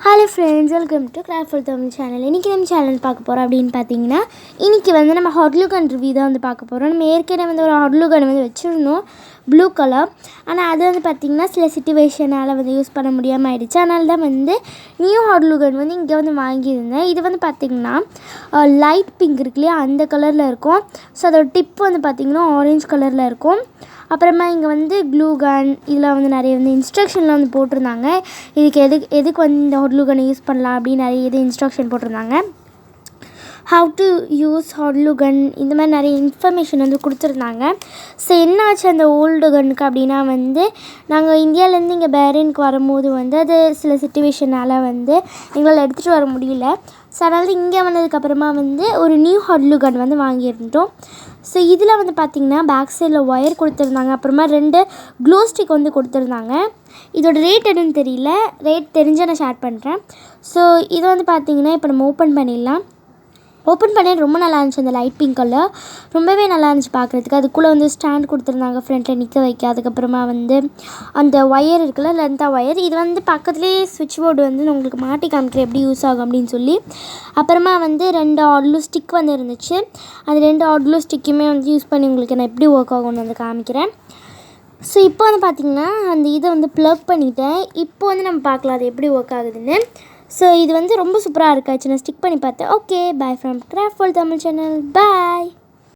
Hello friends, welcome to craft Tamil channel. இன்றைக்கி நம்ம channel பார்க்க போகிறோம் அப்படின்னு பார்த்தீங்கன்னா, இன்றைக்கி வந்து நம்ம ஹாட் க்ளூ கன் ரிவ்யூ தான் வந்து பார்க்க போகிறோம். நம்ம ஏற்கனவே வந்து ஒரு ஹாட் க்ளூ கன் வந்து வச்சுருந்தோம், ப்ளூ கலர். ஆனால் அது வந்து பார்த்திங்கன்னா சில சிச்சுவேஷனால் வந்து யூஸ் பண்ண முடியாமல் ஆகிடுச்சு. அதனால தான் வந்து நியூ ஹாட் க்ளூ கன் வந்து இங்கே வந்து வாங்கியிருந்தேன். இது வந்து பார்த்திங்கன்னா லைட் பிங்க் இருக்கு இல்லையா, அந்த கலரில் இருக்கும். ஸோ அதோட டிப் வந்து பார்த்திங்கன்னா ஆரஞ்சு கலரில் இருக்கும். அப்புறமா இங்கே வந்து க்ளூ கன் இதில் வந்து நிறைய வந்து இன்ஸ்ட்ரக்ஷன்லாம் வந்து போட்டிருந்தாங்க. இதுக்கு எதுக்கு வந்து இந்த ஹாட் க்ளூ கன்னை யூஸ் பண்ணலாம் அப்படின்னு நிறைய இது இன்ஸ்ட்ரக்ஷன் போட்டிருந்தாங்க. How to use hot glue gun இந்த மாதிரி நிறைய இன்ஃபர்மேஷன் வந்து கொடுத்துருந்தாங்க. ஸோ என்ன ஆச்சு அந்த ஓல்டு கன்னுக்கு அப்படின்னா வந்து, நாங்கள் இந்தியாவிலேருந்து இங்கே பேரனுக்கு வரும்போது வந்து அது சில சிச்சுவேஷனால் வந்து எங்களால் எடுத்துகிட்டு வர முடியல. ஸோ அதனால் இங்கே வந்ததுக்கப்புறமா வந்து ஒரு நியூ ஹாட் க்ளூ கன் வந்து வாங்கியிருந்தோம். ஸோ இதில் வந்து பார்த்திங்கன்னா பேக் சைடில் ஒயர் கொடுத்துருந்தாங்க. அப்புறமா 2 க்ளூ ஸ்டிக் வந்து கொடுத்துருந்தாங்க. இதோட ரேட் என்னன்னு தெரியல, ரேட் தெரிஞ்சால் நான் ஷேர் பண்ணுறேன். ஸோ இது வந்து பார்த்திங்கன்னா இப்போ நம்ம ஓப்பன் பண்ணிடலாம். ஓப்பன் பண்ணி ரொம்ப நல்லா இருந்துச்சு. அந்த லைட் பிங்க் கலர் ரொம்பவே நல்லா இருந்துச்சு பார்க்குறதுக்கு. அதுக்குள்ளே வந்து ஸ்டாண்ட் கொடுத்துருந்தாங்க ஃப்ரண்ட்டில் நிற்க வைக்க. அதுக்கப்புறமா வந்து அந்த ஒயர் இருக்குல்ல, லென்த்தாக ஒயர், இது வந்து பக்கத்துலேயே சுவிட்ச் போர்டு வந்து நான் உங்களுக்கு மாட்டி காமிக்கிறேன் எப்படி யூஸ் ஆகும் அப்படின்னு சொல்லி. அப்புறமா வந்து 2 ஹாட் க்ளூ ஸ்டிக் வந்து இருந்துச்சு. அந்த 2 ஹாட் க்ளூ ஸ்டிக்குமே வந்து யூஸ் பண்ணி உங்களுக்கு நான் எப்படி ஒர்க் ஆகும்னு வந்து காமிக்கிறேன். ஸோ இப்போ வந்து பார்த்திங்கன்னா அந்த இதை வந்து ப்ளக் பண்ணிவிட்டேன். இப்போ வந்து நம்ம பார்க்கலாம் அது எப்படி ஒர்க் ஆகுதுன்னு. ஸோ இது வந்து ரொம்ப சூப்பராக இருக்காச்சு. நான் ஸ்டிக் பண்ணி பார்த்தேன். Okay, bye from craft Tamil channel. Bye.